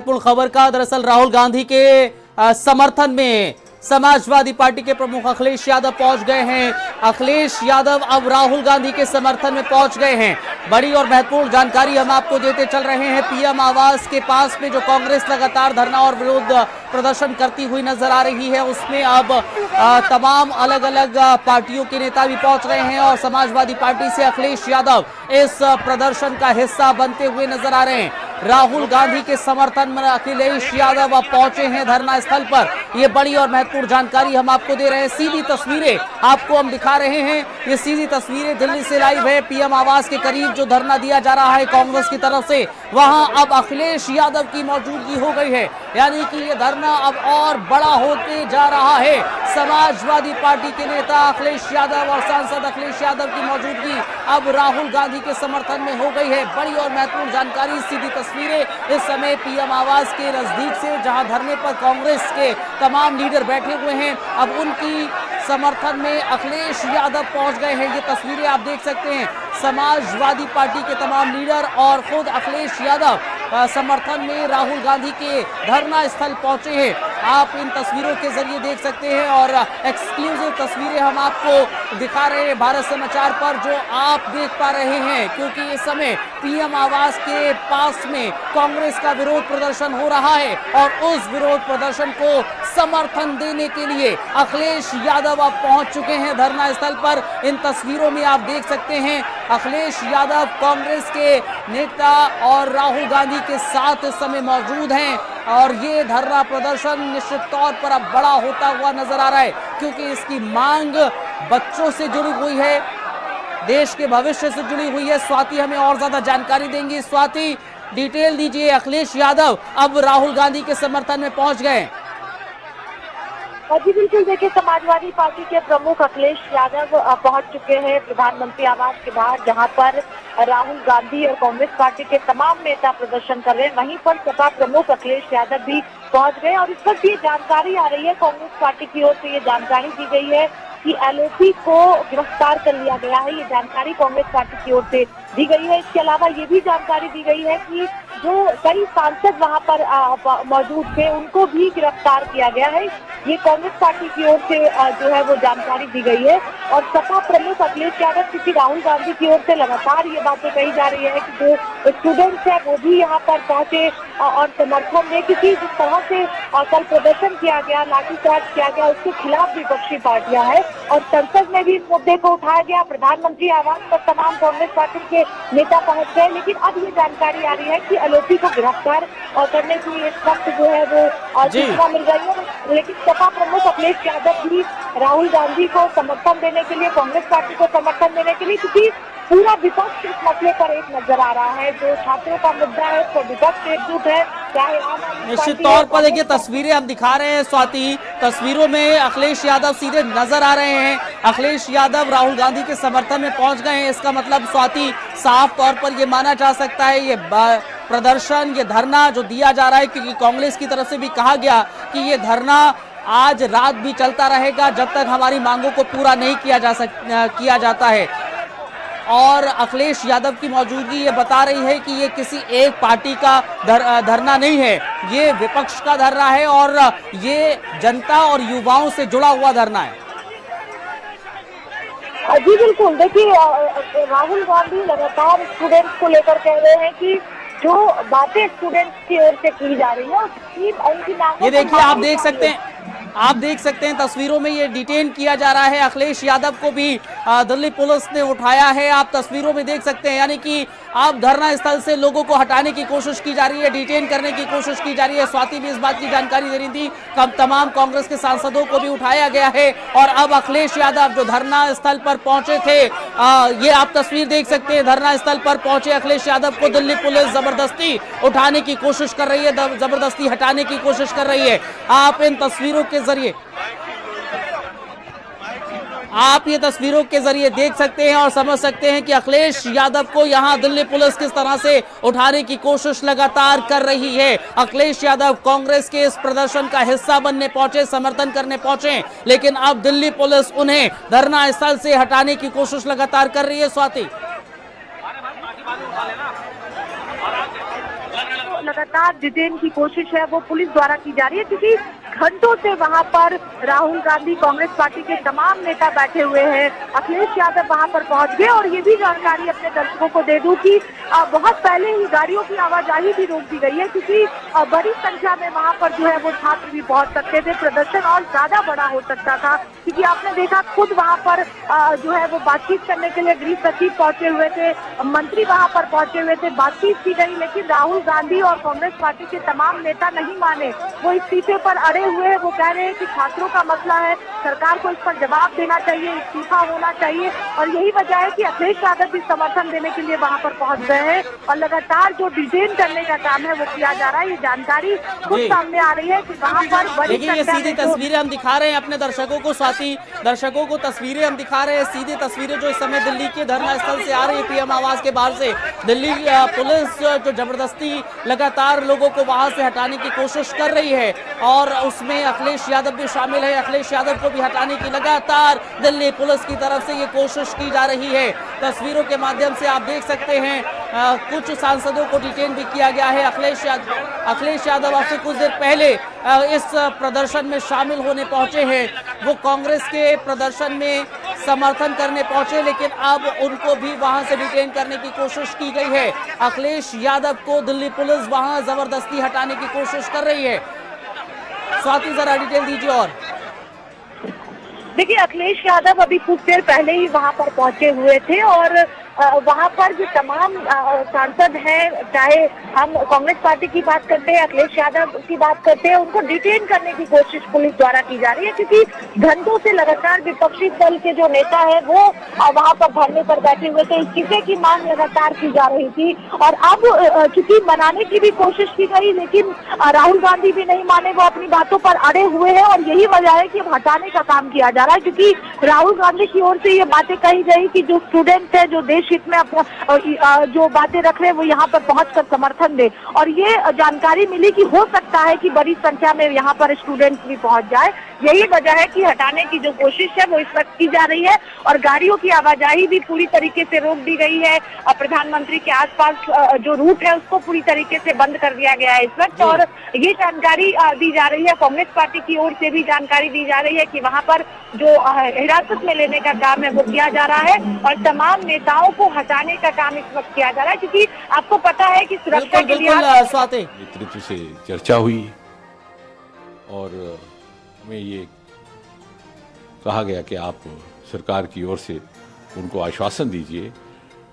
महत्वपूर्ण खबर का दरअसल राहुल गांधी के समर्थन में समाजवादी पार्टी के प्रमुख अखिलेश यादव पहुंच गए हैं। अखिलेश यादव अब राहुल गांधी के समर्थन में पहुंच गए हैं। बड़ी और महत्वपूर्ण जानकारी हम आपको देते चल रहे हैं। पीएम आवास के पास में जो कांग्रेस लगातार धरना और विरोध प्रदर्शन करती हुई नजर आ रही है, उसमें अब तमाम अलग अलग पार्टियों के नेता भी पहुंच रहे हैं और समाजवादी पार्टी से अखिलेश यादव इस प्रदर्शन का हिस्सा बनते हुए नजर आ रहे हैं। राहुल गांधी के समर्थन में अखिलेश यादव अब पहुंचे हैं धरना स्थल पर। ये बड़ी और महत्वपूर्ण जानकारी हम आपको दे रहे हैं। सीधी तस्वीरें आपको हम दिखा रहे हैं। ये सीधी तस्वीरें दिल्ली से लाइव है। पीएम आवास के करीब जो धरना दिया जा रहा है कांग्रेस की तरफ से, वहां अब अखिलेश यादव की मौजूदगी हो गई है। यानी कि ये धरना अब और बड़ा होते जा रहा है। समाजवादी पार्टी के नेता अखिलेश यादव और सांसद अखिलेश यादव की मौजूदगी अब राहुल गांधी के समर्थन में हो गई है। बड़ी और महत्वपूर्ण जानकारी, सीधी तस्वीरें इस समय पीएम आवास के नजदीक से, जहां धरने पर कांग्रेस के तमाम लीडर बैठे हुए हैं। अब उनकी समर्थन में अखिलेश यादव पहुंच गए हैं। ये तस्वीरें आप देख सकते हैं। समाजवादी पार्टी के तमाम लीडर और खुद अखिलेश यादव समर्थन में राहुल गांधी के धरना स्थल पहुंचे हैं। आप इन तस्वीरों के जरिए देख सकते हैं और एक्सक्लूसिव तस्वीरें हम आपको दिखा रहे हैं भारत समाचार पर, जो आप देख पा रहे हैं, क्योंकि इस समय पीएम आवास के पास में कांग्रेस का विरोध प्रदर्शन हो रहा है और उस विरोध प्रदर्शन को समर्थन देने के लिए अखिलेश यादव अब पहुंच चुके हैं धरना स्थल पर। इन तस्वीरों में आप देख सकते हैं अखिलेश यादव कांग्रेस के नेता और राहुल गांधी के साथ इस समय मौजूद हैं और ये धरना प्रदर्शन निश्चित तौर पर अब बड़ा होता हुआ नजर आ रहा है, क्योंकि इसकी मांग बच्चों से जुड़ी हुई है, देश के भविष्य से जुड़ी हुई है। स्वाति हमें और ज्यादा जानकारी देंगी। स्वाति, डिटेल दीजिए। अखिलेश यादव अब राहुल गांधी के समर्थन में पहुंच गए। जी बिल्कुल, देखिए समाजवादी पार्टी के प्रमुख अखिलेश यादव पहुंच चुके हैं प्रधानमंत्री आवास के बाहर, जहां पर राहुल गांधी और कांग्रेस पार्टी के तमाम नेता प्रदर्शन कर रहे हैं। वहीं पर सपा प्रमुख अखिलेश यादव भी पहुंच गए और इस वक्त ये जानकारी आ रही है, कांग्रेस पार्टी की ओर से ये जानकारी दी गई है कि एलओपी को गिरफ्तार कर लिया गया है। ये जानकारी कांग्रेस पार्टी की ओर से दी गई है। इसके अलावा ये भी जानकारी दी गई है कि जो कई सांसद वहां पर मौजूद थे, उनको भी गिरफ्तार किया गया है। ये कांग्रेस पार्टी की ओर से जो है वो जानकारी दी गई है। और सपा प्रमुख अखिलेश यादव, क्योंकि राहुल गांधी की ओर से लगातार ये बातें कही जा रही है कि जो स्टूडेंट्स है वो भी यहाँ पर पहुंचे और समर्थन में, क्योंकि जिस तरह से कल प्रदर्शन किया गया, लाठीचार्ज किया गया, उसके खिलाफ विपक्षी पार्टियां हैं और संसद में भी इस मुद्दे को उठाया गया। प्रधानमंत्री आवास पर तमाम कांग्रेस पार्टी के नेता पहुंच गए, लेकिन अब ये जानकारी आ रही है कि एलओपी को गिरफ्तार करने की इस वक्त जो है वो सूचना मिल रही है। लेकिन सपा प्रमुख अखिलेश यादव भी राहुल गांधी को समर्थन देने के लिए, कांग्रेस पार्टी को समर्थन देने के लिए, क्योंकि पूरा विपक्ष इस मसले पर एक नजर आ रहा है। जो छात्रों का मुद्दा है तो विपक्ष एकजुट है, चाहे निश्चित तौर पर देखिए तस्वीरें हम दिखा रहे हैं। स्वाति, तस्वीरों में अखिलेश यादव सीधे नजर आ रहे हैं। अखिलेश यादव राहुल गांधी के समर्थन में पहुंच गए हैं। इसका मतलब स्वाति, साफ तौर पर ये माना जा सकता है ये प्रदर्शन, ये धरना जो दिया जा रहा है, क्योंकि कांग्रेस की तरफ से भी कहा गया कि ये धरना आज रात भी चलता रहेगा जब तक हमारी मांगों को पूरा नहीं किया जाता है। और अखिलेश यादव की मौजूदगी ये बता रही है कि ये किसी एक पार्टी का धरना नहीं है, ये विपक्ष का धरना है और ये जनता और युवाओं से जुड़ा हुआ धरना है। जी बिल्कुल, देखिए राहुल गांधी लगातार स्टूडेंट्स को लेकर कह रहे हैं कि जो बातें स्टूडेंट्स की ओर से की जा रही है उनकी मांगों, ये देखिए आप देख सकते हैं तस्वीरों में ये डिटेन किया जा रहा है। अखिलेश यादव को भी दिल्ली पुलिस ने उठाया है, आप तस्वीरों में देख सकते हैं। यानी कि अब धरना स्थल से लोगों को हटाने की कोशिश की जा रही है, डिटेन करने की कोशिश की जा रही है। स्वाति भी इस बात की जानकारी दे रही थी, तमाम कांग्रेस के सांसदों को भी उठाया गया है और अब अखिलेश यादव जो धरना स्थल पर पहुंचे थे, ये आप तस्वीर देख सकते हैं। धरना स्थल पर पहुंचे अखिलेश यादव को दिल्ली पुलिस जबरदस्ती उठाने की कोशिश कर रही है, जबरदस्ती हटाने की कोशिश कर रही है। आप इन तस्वीरों के जरिए ये तस्वीरों के जरिए देख सकते हैं और समझ सकते हैं कि अखिलेश यादव को यहां दिल्ली पुलिस किस तरह से उठाने की कोशिश लगातार कर रही है। अखिलेश यादव कांग्रेस के इस प्रदर्शन का हिस्सा बनने पहुंचे, समर्थन करने पहुंचे, लेकिन अब दिल्ली पुलिस उन्हें धरना स्थल से हटाने की कोशिश लगातार कर रही है। स्वाति, लगातार डिटेन की कोशिश है वो पुलिस द्वारा की जा रही है, क्योंकि घंटों से वहां पर राहुल गांधी, कांग्रेस पार्टी के तमाम नेता बैठे हुए हैं। अखिलेश यादव वहां पर पहुंच गए और ये भी जानकारी अपने दर्शकों को दे दूं कि बहुत पहले ही गाड़ियों की आवाजाही भी रोक दी गई है, क्योंकि बड़ी संख्या में वहां पर जो है वो छात्र भी पहुंच सकते थे। प्रदर्शन और ज्यादा बड़ा हो सकता था, क्योंकि आपने देखा खुद वहां पर जो है वो बातचीत करने के लिए गृह सचिव पहुंचे हुए थे, मंत्री वहां पर पहुंचे हुए थे, बातचीत की गई, लेकिन राहुल गांधी और कांग्रेस पार्टी के तमाम नेता नहीं माने। वो इस्तीफे पर अड़े हुए हैं। वो कह रहे हैं कि छात्रों का मसला है, सरकार को इस पर जवाब देना चाहिए, इस्तीफा होना चाहिए, और यही वजह है कि अखिलेश यादव भी समर्थन देने के लिए वहां पर पहुंच गए हैं और लगातार जो डिटेन करने का काम है वो किया जा रहा है। ये जानकारी खुद सामने आ रही है कि वहां पर बड़ी देखिए ये सीधी तस्वीरें हम दिखा रहे हैं अपने दर्शकों को, स्वाति दर्शकों को तस्वीरें हम दिखा रहे हैं, सीधी तस्वीरें जो इस समय दिल्ली के धरना स्थल से आ रही है, पीएम आवास के बाहर से। दिल्ली पुलिस जो जबरदस्ती लगातार लोगों को वहां से हटाने की कोशिश कर रही है और उसमें अखिलेश यादव भी शामिल है। अखिलेश यादव को भी हटाने की लगातार दिल्ली पुलिस की तरफ से ये कोशिश की जा रही है। तस्वीरों के माध्यम से आप देख सकते हैं कुछ सांसदों को डिटेन भी किया गया है। अखिलेश यादव अब से कुछ देर पहले इस प्रदर्शन में शामिल होने पहुंचे हैं। वो कांग्रेस के प्रदर्शन में समर्थन करने पहुंचे, लेकिन अब उनको भी वहां से डिटेन करने की कोशिश की गई है। अखिलेश यादव को दिल्ली पुलिस वहां जबरदस्ती हटाने की कोशिश कर रही है। स्वाति जरा डिटेल दीजिए। और देखिए, अखिलेश यादव अभी कुछ देर पहले ही वहां पर पहुंचे हुए थे और वहां पर जो तमाम सांसद हैं, चाहे हम कांग्रेस पार्टी की बात करते हैं, अखिलेश यादव की बात करते हैं, उनको डिटेन करने की कोशिश पुलिस द्वारा की जा रही है, क्योंकि घंटों से लगातार विपक्षी दल के जो नेता है वो वहां पर धरने पर बैठे हुए थे। इस्तीफे की मांग लगातार की जा रही थी और अब चूंकि मनाने की भी कोशिश की गई, लेकिन राहुल गांधी भी नहीं माने, वो अपनी बातों पर अड़े हुए हैं और यही वजह है कि हटाने का काम किया जा रहा है, क्योंकि राहुल गांधी की ओर से ये बातें कही गई कि जो स्टूडेंट है, जो देश हित में अपना जो बातें रख रहे हैं वो यहाँ पर पहुंचकर समर्थन दे, और ये जानकारी मिली कि हो सकता है कि बड़ी संख्या में यहाँ पर स्टूडेंट्स भी पहुंच जाए। यही वजह है कि हटाने की जो कोशिश है वो इस वक्त की जा रही है और गाड़ियों की आवाजाही भी पूरी तरीके से रोक दी गई है। प्रधानमंत्री के आसपास जो रूट है उसको पूरी तरीके से बंद कर दिया गया है इस वक्त, और ये जानकारी दी जा रही है, कांग्रेस पार्टी की ओर से भी जानकारी दी जा रही है कि वहां पर जो हिरासत में लेने का काम है वो किया जा रहा है और तमाम नेताओं को हटाने का काम इस वक्त किया जा रहा है, क्योंकि आपको पता है कि सुरक्षा के लिए नेतृत्व से चर्चा हुई और हमें ये कहा गया कि आप सरकार की ओर से उनको आश्वासन दीजिए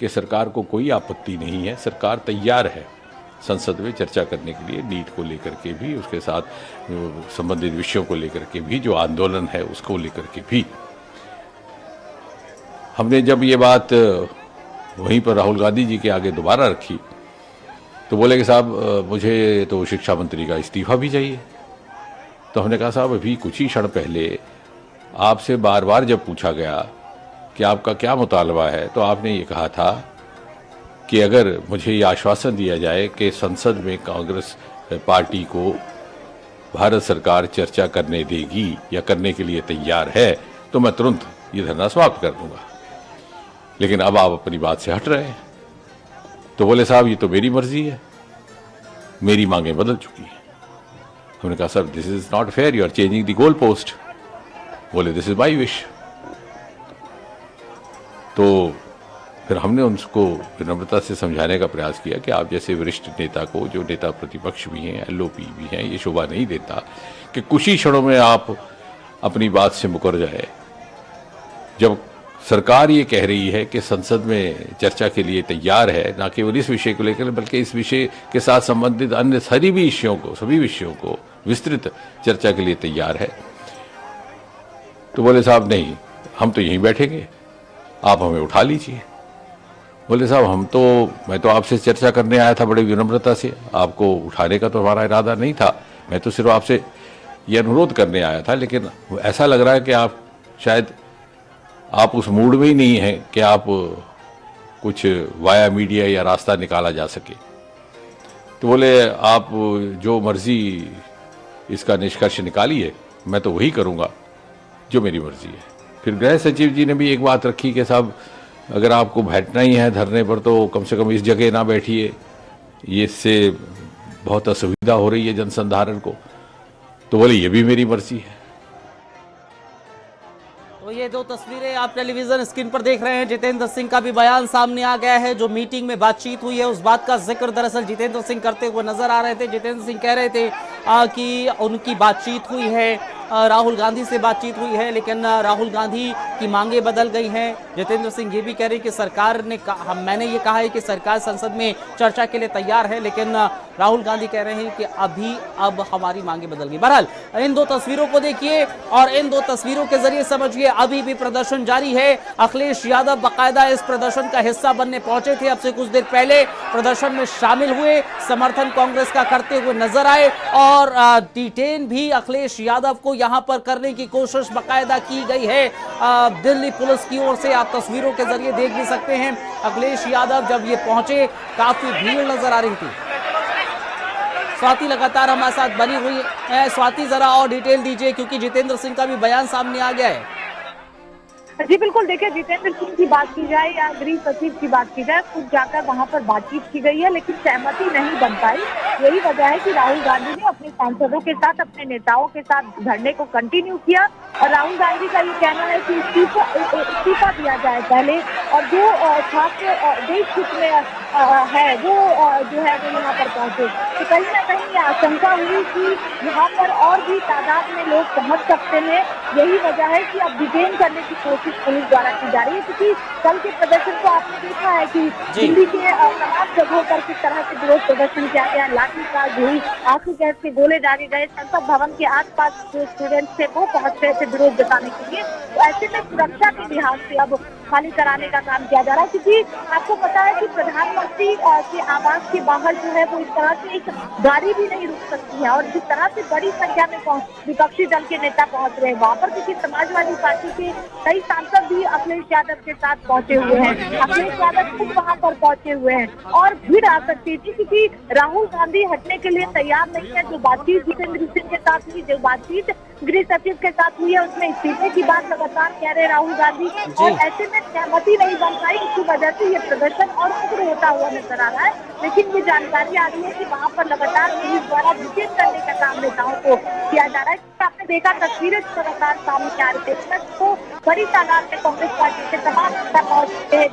कि सरकार को कोई आपत्ति नहीं है, सरकार तैयार है संसद में चर्चा करने के लिए, नीट को लेकर के भी, उसके साथ संबंधित विषयों को लेकर के भी, जो आंदोलन है उसको लेकर के भी। हमने जब ये बात वहीं पर राहुल गांधी जी के आगे दोबारा रखी तो बोले कि साहब मुझे तो शिक्षा मंत्री का इस्तीफा भी चाहिए। तो हमने कहा साहब अभी कुछ ही क्षण पहले आपसे बार बार जब पूछा गया कि आपका क्या मुतालबा है तो आपने ये कहा था कि अगर मुझे ये आश्वासन दिया जाए कि संसद में कांग्रेस पार्टी को भारत सरकार चर्चा करने देगी या करने के लिए तैयार है तो मैं तुरंत ये धरना समाप्त कर दूंगा। लेकिन अब आप अपनी बात से हट रहे हैं। तो बोले साहब ये तो मेरी मर्जी है, मेरी मांगें बदल चुकी हैं। हमने कहा sir this is not fair, you are changing the goal post. बोले दिस इज माई विश। तो फिर हमने उनको विनम्रता से समझाने का प्रयास किया कि आप जैसे वरिष्ठ नेता को, जो नेता प्रतिपक्ष भी हैं, एलओपी भी हैं, ये शोभा नहीं देता कि कुछ ही क्षणों में आप अपनी बात से मुकर जाए। जब सरकार ये कह रही है कि संसद में चर्चा के लिए तैयार है, ना केवल इस विषय को लेकर बल्कि इस विषय के साथ संबंधित अन्य सभी विषयों को विस्तृत चर्चा के लिए तैयार है, तो बोले साहब नहीं, हम तो यहीं बैठेंगे, आप हमें उठा लीजिए। बोले साहब मैं तो आपसे चर्चा करने आया था बड़ी विनम्रता से, आपको उठाने का तो हमारा इरादा नहीं था, मैं तो सिर्फ आपसे ये अनुरोध करने आया था। लेकिन ऐसा लग रहा है कि आप शायद आप उस मूड में ही नहीं हैं कि आप कुछ वाया मीडिया या रास्ता निकाला जा सके। तो बोले आप जो मर्जी इसका निष्कर्ष निकालिए, मैं तो वही करूँगा जो मेरी मर्जी है। फिर गृह सचिव जी ने भी एक बात रखी कि साहब अगर आपको बैठना ही है धरने पर तो कम से कम इस जगह ना बैठिए, ये इससे बहुत असुविधा हो रही है जनसंधारण को। तो बोले ये भी मेरी मर्जी है। तो ये दो तस्वीरें आप टेलीविजन स्क्रीन पर देख रहे हैं। जितेंद्र सिंह का भी बयान सामने आ गया है। जो मीटिंग में बातचीत हुई है उस बात का जिक्र दरअसल जितेंद्र सिंह करते हुए नजर आ रहे थे। जितेंद्र सिंह कह रहे थे कि उनकी बातचीत हुई है, राहुल गांधी से बातचीत हुई है, लेकिन राहुल गांधी की मांगे बदल गई हैं। जितेंद्र सिंह ये भी कह रहे हैं कि सरकार ने मैंने ये कहा है कि सरकार संसद में चर्चा के लिए तैयार है, लेकिन राहुल गांधी कह रहे हैं कि अब हमारी मांगे बदल गई। बहरहाल इन दो तस्वीरों को देखिए और इन दो तस्वीरों के जरिए समझिए अभी भी प्रदर्शन जारी है। अखिलेश यादव बाकायदा इस प्रदर्शन का हिस्सा बनने पहुंचे थे। अब से कुछ देर पहले प्रदर्शन में शामिल हुए, समर्थन कांग्रेस का करते हुए नजर आए और डिटेन भी अखिलेश यादव को यहां पर करने की कोशिश बाकायदा की गई है दिल्ली पुलिस की ओर से। आप तस्वीरों के जरिए देख भी सकते हैं। अखिलेश यादव जब ये पहुंचे काफी भीड़ नजर आ रही थी। स्वाति लगातार हमारे साथ बनी हुई है। स्वाति जरा और डिटेल दीजिए क्योंकि जितेंद्र सिंह का भी बयान सामने आ गया है। जी बिल्कुल, देखिए जितेंद्र सिंह की बात की जाए या गृह सचिव की बात की जाए, खुद जाकर वहां पर बातचीत की गई है लेकिन सहमति नहीं बन पाई। यही वजह है कि राहुल गांधी ने अपने सांसदों के साथ, अपने नेताओं के साथ धरने को कंटिन्यू किया और राहुल गांधी का ये कहना है कि इस्तीफा दिया जाए पहले और जो छात्र देश हित में है वो जो है वो यहाँ पर पहुंचे। तो कहीं ना कहीं आशंका हुई कि यहाँ पर और भी तादाद में लोग पहुंच सकते हैं। यही वजह है कि अब डिटेन करने की कोशिश पुलिस द्वारा की जा रही है, क्योंकि कल के प्रदर्शन को आपने देखा है कि दिल्ली के तमाम जगहों पर किस तरह से विरोध प्रदर्शन किया गया, लाठीचार्ज हुई, आंसू गैस के गोले डाले गए। संसद भवन के आसपास जो स्टूडेंट्स थे वो पहुंच रहे थे विरोध जताने के लिए। तो ऐसे में सुरक्षा के लिहाज से अब खाली कराने का काम किया जा रहा है, क्योंकि आपको पता है कि प्रधानमंत्री के आवास के बाहर जो है वो इस तरह से एक गाड़ी भी नहीं रुक सकती है और जिस तरह से बड़ी संख्या में विपक्षी दल के नेता पहुंच रहे हैं वहां पर, क्योंकि समाजवादी पार्टी के कई सांसद भी अखिलेश यादव के साथ पहुंचे हुए हैं। अखिलेश यादव खुद वहां पर पहुंचे हुए हैं और भीड़ आ सकती थी क्योंकि राहुल गांधी हटने के लिए तैयार नहीं है। जो बातचीत जितेंद्र सिंह के साथ हुई, जो बातचीत गृह सचिव के साथ हुई है, उसमें इस्तीफे की बात लगातार कह रहे राहुल गांधी और ऐसे में सहमति नहीं बन पाई। इसी वजह से ये प्रदर्शन और उग्र होता हुआ नजर आ रहा है। लेकिन ये जानकारी आ रही है कि वहां पर लगातार पुलिस द्वारा डिटेन करने का काम नेताओं को किया जा रहा है। आपने देखा तस्वीरें लगातार सामने आ रही थी, तो बड़ी तादाद में कांग्रेस पार्टी के तमाम नेता पहुंचते हैं,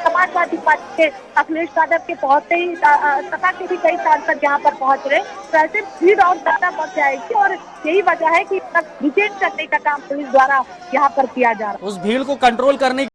समाजवादी पार्टी के अखिलेश यादव के पहुंचते ही सपा के भी कई सांसद यहाँ पर पहुंच रहे। तो ऐसे भीड़ और ज्यादा बढ़ जाएगी और यही वजह है कि डिटेन करने का काम पुलिस द्वारा यहाँ पर किया जा रहा है। उस भीड़ को कंट्रोल करने